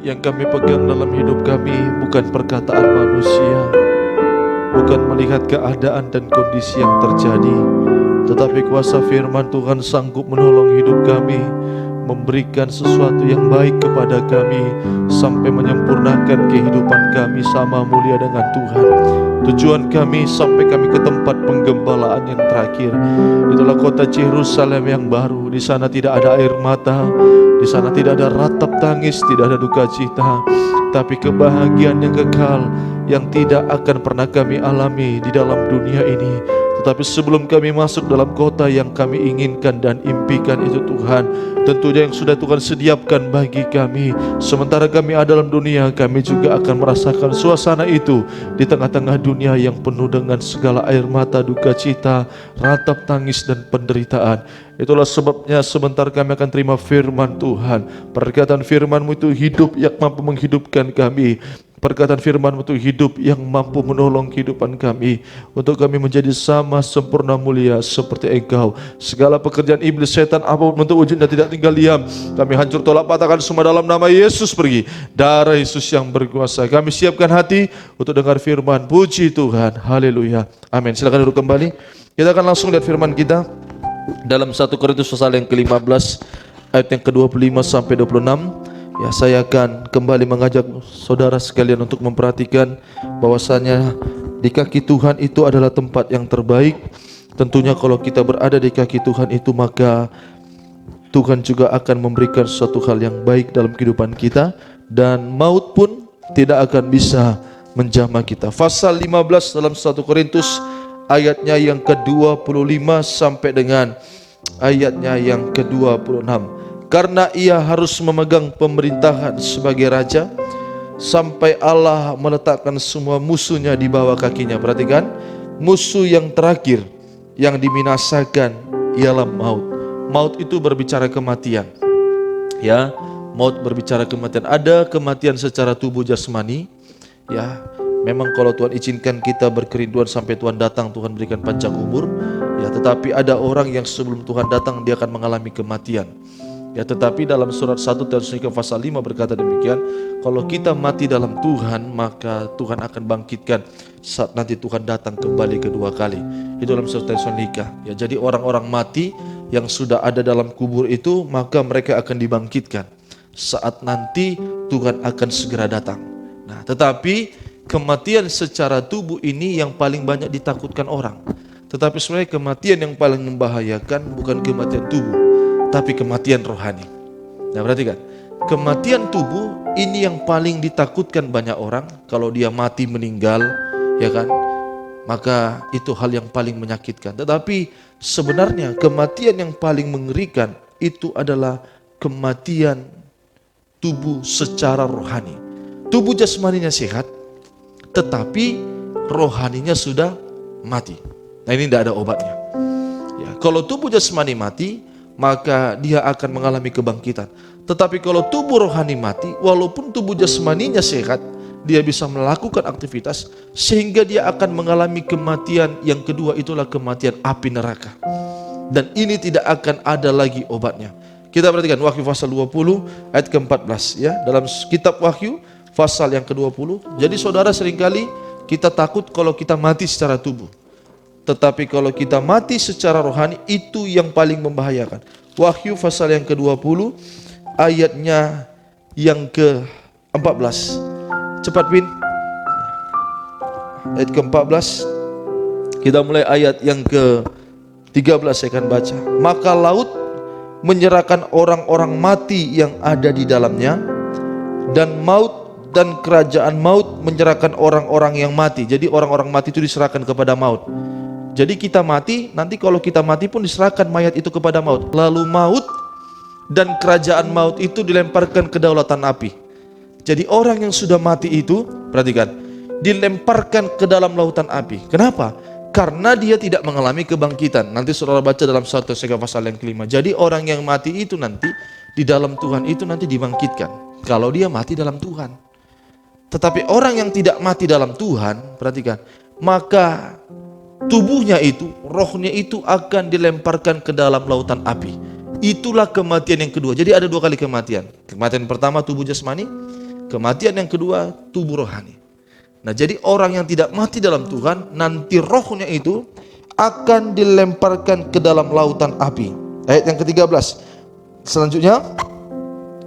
Yang kami pegang dalam hidup kami bukan perkataan manusia, bukan melihat keadaan dan kondisi yang terjadi, tetapi kuasa firman Tuhan sanggup menolong hidup kami, memberikan sesuatu yang baik kepada kami, sampai menyempurnakan kehidupan kami sama mulia dengan Tuhan. Tujuan kami sampai kami ke tempat penggembalaan yang terakhir. Itulah kota Yerusalem yang baru. Di sana tidak ada air mata, di sana tidak ada ratap tangis, tidak ada duka cita, tapi kebahagiaan yang kekal yang tidak akan pernah kami alami di dalam dunia ini. Tetapi sebelum kami masuk dalam kota yang kami inginkan dan impikan itu Tuhan, tentunya yang sudah Tuhan sediakan bagi kami. Sementara kami ada dalam dunia, kami juga akan merasakan suasana itu di tengah-tengah dunia yang penuh dengan segala air mata, duka cita, ratap tangis dan penderitaan. Itulah sebabnya sebentar kami akan terima firman Tuhan. Perkataan firman-Mu itu hidup yang mampu menghidupkan kami. Perkataan firman-Mu itu hidup yang mampu menolong kehidupan kami, untuk kami menjadi sama sempurna mulia seperti Engkau. Segala pekerjaan iblis, setan, apapun bentuk wujudnya tidak tinggal diam. Kami hancur tolak patahkan semua dalam nama Yesus pergi. Darah Yesus yang berkuasa. Kami siapkan hati untuk dengar firman. Puji Tuhan. Haleluya. Amin. Silakan duduk kembali. Kita akan langsung lihat firman kita dalam 1 Korintus pasal yang ke-15 ayat yang ke-25 sampai 26. Ya, saya akan kembali mengajak saudara sekalian untuk memperhatikan bahwasanya di kaki Tuhan itu adalah tempat yang terbaik. Tentunya kalau kita berada di kaki Tuhan itu, maka Tuhan juga akan memberikan suatu hal yang baik dalam kehidupan kita, dan maut pun tidak akan bisa menjamah kita. Pasal 15 dalam 1 Korintus ayatnya yang ke-25 sampai dengan ayatnya yang ke-26. Karena ia harus memegang pemerintahan sebagai raja sampai Allah meletakkan semua musuhnya di bawah kakinya. Perhatikan, musuh yang terakhir yang dibinasakan ialah maut. Maut itu berbicara kematian. Ya, maut berbicara kematian. Ada kematian secara tubuh jasmani. Ya, memang kalau Tuhan izinkan kita berkerinduan sampai Tuhan datang, Tuhan berikan panjang umur. Ya, tetapi ada orang yang sebelum Tuhan datang dia akan mengalami kematian. Ya, tetapi dalam surat 1 Tesalonika pasal 5 berkata demikian, kalau kita mati dalam Tuhan, maka Tuhan akan bangkitkan saat nanti Tuhan datang kembali kedua kali. Itu dalam surat Tesalonika. Ya, jadi orang-orang mati yang sudah ada dalam kubur itu, maka mereka akan dibangkitkan saat nanti Tuhan akan segera datang. Nah, tetapi kematian secara tubuh ini yang paling banyak ditakutkan orang. Tetapi sebenarnya kematian yang paling membahayakan bukan kematian tubuh, tapi kematian rohani. Nah, perhatikan, kematian tubuh ini yang paling ditakutkan banyak orang. Kalau dia mati meninggal, ya kan, maka itu hal yang paling menyakitkan. Tetapi sebenarnya kematian yang paling mengerikan itu adalah kematian tubuh secara rohani. Tubuh jasmaninya sehat, tetapi rohaninya sudah mati. Nah, ini tidak ada obatnya. Ya, kalau tubuh jasmani mati, maka dia akan mengalami kebangkitan. Tetapi kalau tubuh rohani mati, walaupun tubuh jasmaninya sehat, dia bisa melakukan aktivitas sehingga dia akan mengalami kematian yang kedua, itulah kematian api neraka. Dan ini tidak akan ada lagi obatnya. Kita perhatikan Wahyu pasal 20 ayat ke-14 ya, dalam kitab Wahyu pasal yang ke-20. Jadi saudara, seringkali kita takut kalau kita mati secara tubuh. Tetapi kalau kita mati secara rohani, itu yang paling membahayakan. Wahyu pasal yang ke-20 ayatnya yang ke-14. Cepat Bin. Ayat ke-14. Kita mulai ayat yang ke-13 saya akan baca. Maka laut menyerahkan orang-orang mati yang ada di dalamnya, dan maut dan kerajaan maut menyerahkan orang-orang yang mati. Jadi orang-orang mati itu diserahkan kepada maut. Jadi kita mati, nanti kalau kita mati pun diserahkan mayat itu kepada maut. Lalu maut dan kerajaan maut itu dilemparkan ke daulatan api. Jadi orang yang sudah mati itu, perhatikan, dilemparkan ke dalam lautan api. Kenapa? Karena dia tidak mengalami kebangkitan. Nanti saudara baca dalam 1 Tesalonika pasal yang ke-5. Jadi orang yang mati itu nanti di dalam Tuhan itu nanti dibangkitkan kalau dia mati dalam Tuhan. Tetapi orang yang tidak mati dalam Tuhan, perhatikan, maka tubuhnya itu, rohnya itu akan dilemparkan ke dalam lautan api. Itulah kematian yang kedua. Jadi ada 2 kali kematian. Kematian pertama tubuh jasmani, kematian yang kedua tubuh rohani. Nah, jadi orang yang tidak mati dalam Tuhan, nanti rohnya itu akan dilemparkan ke dalam lautan api. Ayat yang ke-13. Selanjutnya,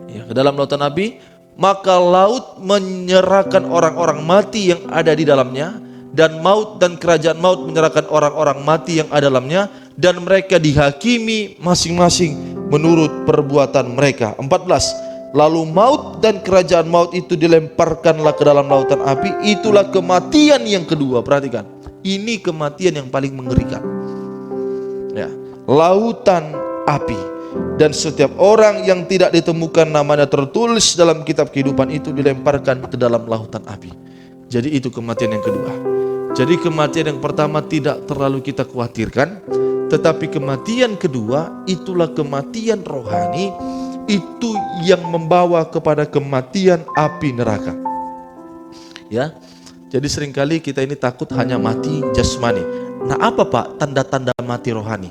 ya, ke dalam lautan api, maka laut menyerahkan orang-orang mati yang ada di dalamnya, dan maut dan kerajaan maut menyerahkan orang-orang mati yang ada dalamnya, dan mereka dihakimi masing-masing menurut perbuatan mereka. 14. Lalu maut dan kerajaan maut itu dilemparkanlah ke dalam lautan api. Itulah kematian yang kedua. Perhatikan, ini kematian yang paling mengerikan. Ya, lautan api. Dan setiap orang yang tidak ditemukan namanya tertulis dalam kitab kehidupan itu dilemparkan ke dalam lautan api. Jadi itu kematian yang kedua. Jadi kematian yang pertama tidak terlalu kita khawatirkan, tetapi kematian kedua itulah kematian rohani. Itu yang membawa kepada kematian api neraka. Ya, jadi seringkali kita ini takut hanya mati jasmani. Nah, apa Pak tanda-tanda mati rohani?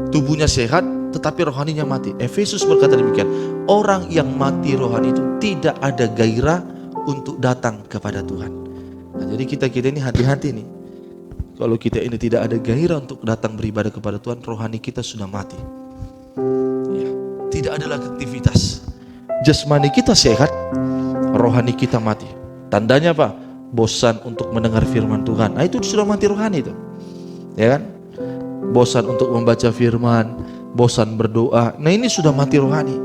Tubuhnya sehat tetapi rohaninya mati. Efesus berkata demikian. Orang yang mati rohani itu tidak ada gairah untuk datang kepada Tuhan. Nah, jadi kita ini hati-hati nih. Kalau kita ini tidak ada gairah untuk datang beribadah kepada Tuhan, rohani kita sudah mati. Tidak ada lagi aktivitas. Jasmani kita sehat, rohani kita mati. Tandanya apa? Bosan untuk mendengar firman Tuhan. Nah, itu sudah mati rohani itu. Ya kan? Bosan untuk membaca firman, bosan berdoa. Nah, ini sudah mati rohani.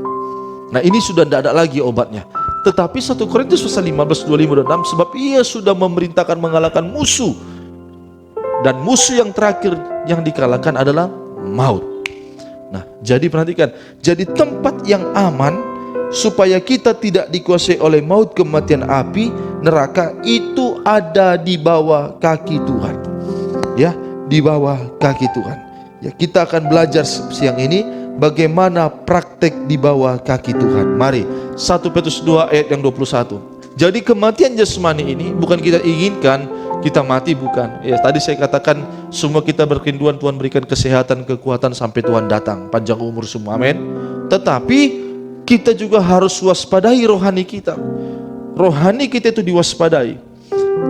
Nah, ini sudah tidak ada lagi obatnya. Tetapi 1 Korintus pasal 15, 25 dan 6, sebab ia sudah memerintahkan mengalahkan musuh. Dan musuh yang terakhir yang dikalahkan adalah maut. Nah, jadi perhatikan, jadi tempat yang aman supaya kita tidak dikuasai oleh maut, kematian, api, neraka itu ada di bawah kaki Tuhan. Ya, di bawah kaki Tuhan. Ya, kita akan belajar siang ini bagaimana praktek di bawah kaki Tuhan. Mari, 1 Petrus 2 ayat yang 21. Jadi kematian jasmani ini bukan kita inginkan kita mati, bukan. Ya, tadi saya katakan semua kita berkerinduan Tuhan berikan kesehatan, kekuatan sampai Tuhan datang, panjang umur semua, amin. Tetapi kita juga harus waspadai rohani kita. Rohani kita itu diwaspadai.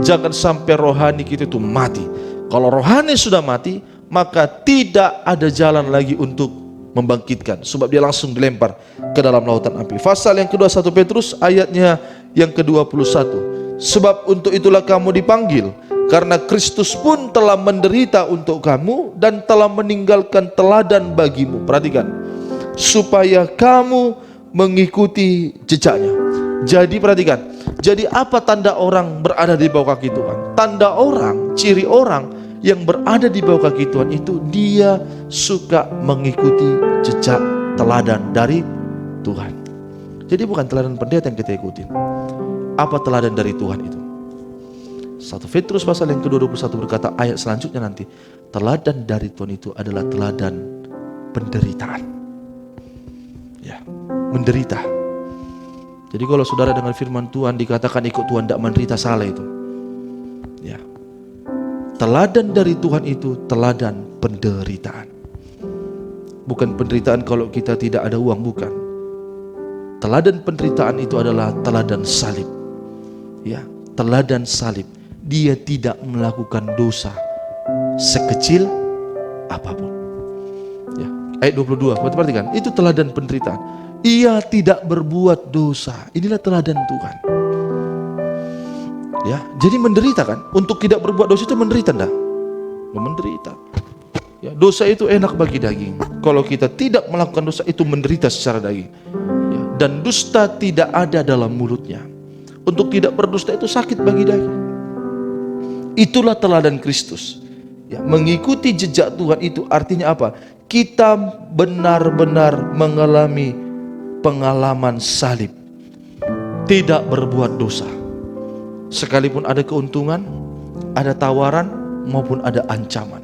Jangan sampai rohani kita itu mati. Kalau rohani sudah mati, maka tidak ada jalan lagi untuk membangkitkan, sebab dia langsung dilempar ke dalam lautan api. Pasal yang kedua 1 Petrus ayatnya yang ke-21. Sebab untuk itulah kamu dipanggil, karena Kristus pun telah menderita untuk kamu dan telah meninggalkan teladan bagimu. Perhatikan, supaya kamu mengikuti jejaknya. Jadi perhatikan, jadi apa tanda orang berada di bawah kaki Tuhan? Tanda orang, ciri orang yang berada di bawah kaki Tuhan itu dia suka mengikuti jejak teladan dari Tuhan. Jadi bukan teladan pendeta yang kita ikutin. Apa teladan dari Tuhan itu? 1 Petrus pasal yang ke-21 berkata ayat selanjutnya nanti, teladan dari Tuhan itu adalah teladan penderitaan. Ya, menderita. Jadi kalau saudara dengar firman Tuhan dikatakan ikut Tuhan tidak menderita, salah itu. Ya. Teladan dari Tuhan itu teladan penderitaan. Bukan penderitaan kalau kita tidak ada uang, bukan. Teladan penderitaan itu adalah teladan salib. Ya, teladan salib. Dia tidak melakukan dosa sekecil apapun. Ya, ayat 22, perhatikan, itu teladan penderitaan. Ia tidak berbuat dosa. Inilah teladan Tuhan. Ya, jadi menderita kan? Untuk tidak berbuat dosa itu menderita enggak? Menderita. Ya, dosa itu enak bagi daging. Kalau kita tidak melakukan dosa itu menderita secara daging. Ya, dan dusta tidak ada dalam mulutnya. Untuk tidak berdusta itu sakit bagi daging. Itulah teladan Kristus. Ya, mengikuti jejak Tuhan itu artinya apa? Kita benar-benar mengalami pengalaman salib. Tidak berbuat dosa. sekalipun ada keuntungan, ada tawaran, maupun ada ancaman.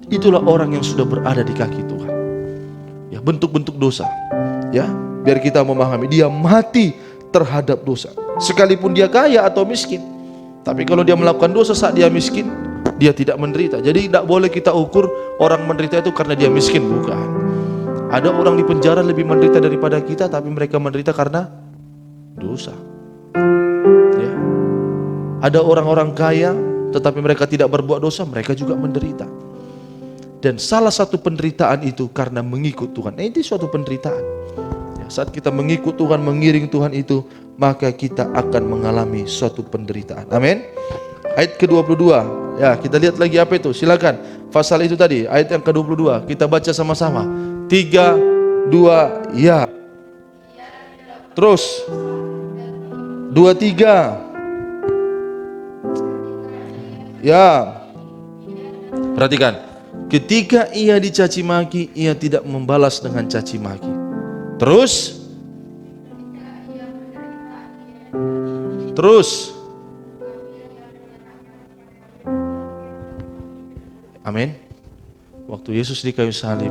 Itulah orang yang sudah berada di kaki Tuhan. Ya, bentuk-bentuk dosa. Ya, biar kita memahami, dia mati terhadap dosa. Sekalipun dia kaya atau miskin. Tapi kalau dia melakukan dosa saat dia miskin, dia tidak menderita. Jadi tidak boleh kita ukur orang menderita itu karena dia miskin, bukan. Ada orang di penjara lebih menderita daripada kita, tapi mereka menderita karena dosa. Ya. Ada orang-orang kaya, tetapi mereka tidak berbuat dosa, mereka juga menderita. Dan salah satu penderitaan itu karena mengikut Tuhan. Nah, ini suatu penderitaan. Ya, saat kita mengikut Tuhan, mengiring Tuhan itu, maka kita akan mengalami suatu penderitaan. Amin. Ayat ke-22. Ya, kita lihat lagi apa itu. Silakan. Pasal itu tadi, ayat yang ke-22. Kita baca sama-sama. 3, 2, ya. Terus. 2, 3. Ya. Perhatikan. Ketika ia dicaci maki, ia tidak membalas dengan caci maki. Terus. Amin. Waktu Yesus di kayu salib,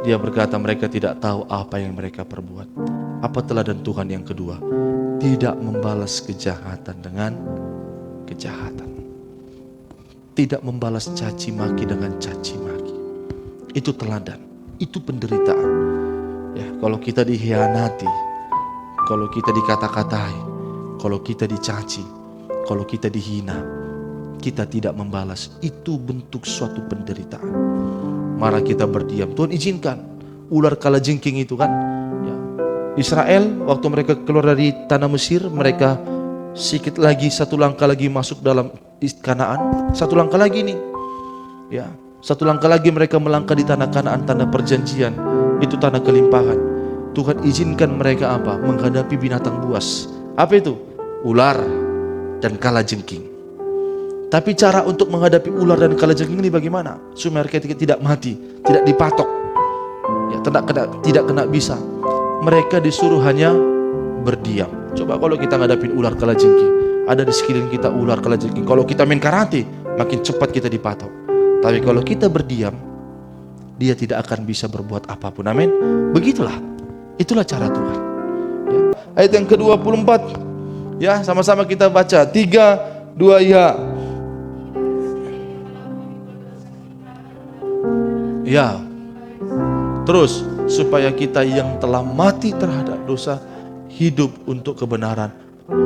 dia berkata mereka tidak tahu apa yang mereka perbuat. Apa teladan Tuhan yang kedua? Tidak membalas kejahatan dengan kejahatan. Tidak membalas caci maki dengan caci maki. Itu teladan, itu penderitaan. Ya, kalau kita dikhianati, kalau kita dikata-katai, kalau kita dicaci, kalau kita dihina, kita tidak membalas, itu bentuk suatu penderitaan. Malah kita berdiam. Tuhan izinkan ular kalajengking itu kan. Ya. Israel waktu mereka keluar dari tanah Mesir, mereka sedikit lagi, satu langkah lagi masuk dalam Kanaan, satu langkah lagi nih, ya, satu langkah lagi mereka melangkah di tanah Kanaan, tanah perjanjian, itu tanah kelimpahan. Tuhan izinkan mereka apa? Menghadapi binatang buas. Apa itu? Ular dan kalajengking. Tapi cara untuk menghadapi ular dan kalajengking ini bagaimana? Supaya mereka tidak mati, tidak dipatok, ya, tidak kena bisa. Mereka disuruh hanya berdiam. Coba kalau kita ngadapin ular kalajengking, ada di sekeliling kita ular kalajengking. Kalau kita main karate, makin cepat kita dipatok. Tapi kalau kita berdiam, dia tidak akan bisa berbuat apapun. Amin. Begitulah. Itulah cara Tuhan. Ya. Ayat yang ke-24. Ya, sama-sama kita baca. 3, 2, ya. Ya. Terus, supaya kita yang telah mati terhadap dosa, hidup untuk kebenaran.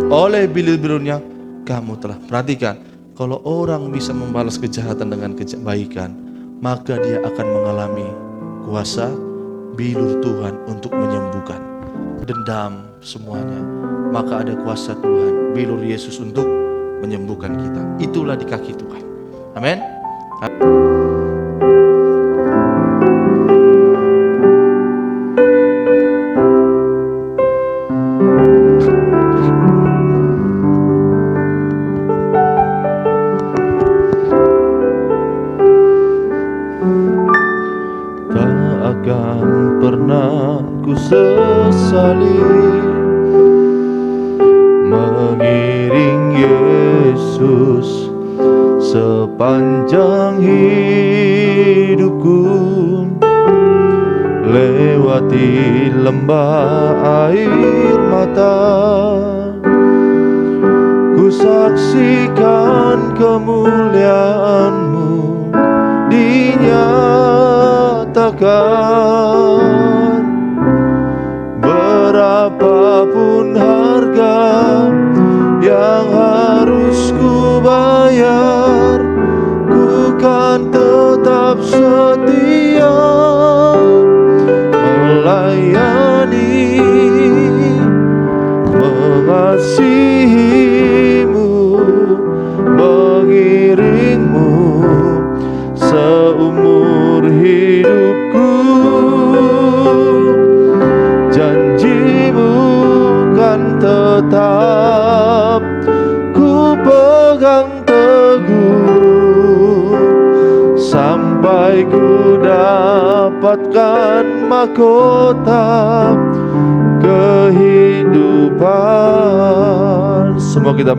Oleh bilur-bilurnya kamu telah. Perhatikan, kalau orang bisa membalas kejahatan dengan kebaikan, maka dia akan mengalami kuasa bilur Tuhan untuk menyembuhkan dendam semuanya. Maka ada kuasa Tuhan, bilur Yesus untuk menyembuhkan kita. Itulah di kaki Tuhan. Amin. Pernah ku sesali mengiring Yesus sepanjang hidupku, lewati lembah air mata, ku saksikan kemuliaan-Mu dinyatakan. Berapapun harga yang harus ku bayar, ku kan tetap setia melayani, mengasihi-Mu, mengiring-Mu seumur hidupku. Janji-Mu kan tetap ku pegang teguh, sampai ku dapatkan mahkota kehidupan. Semua kita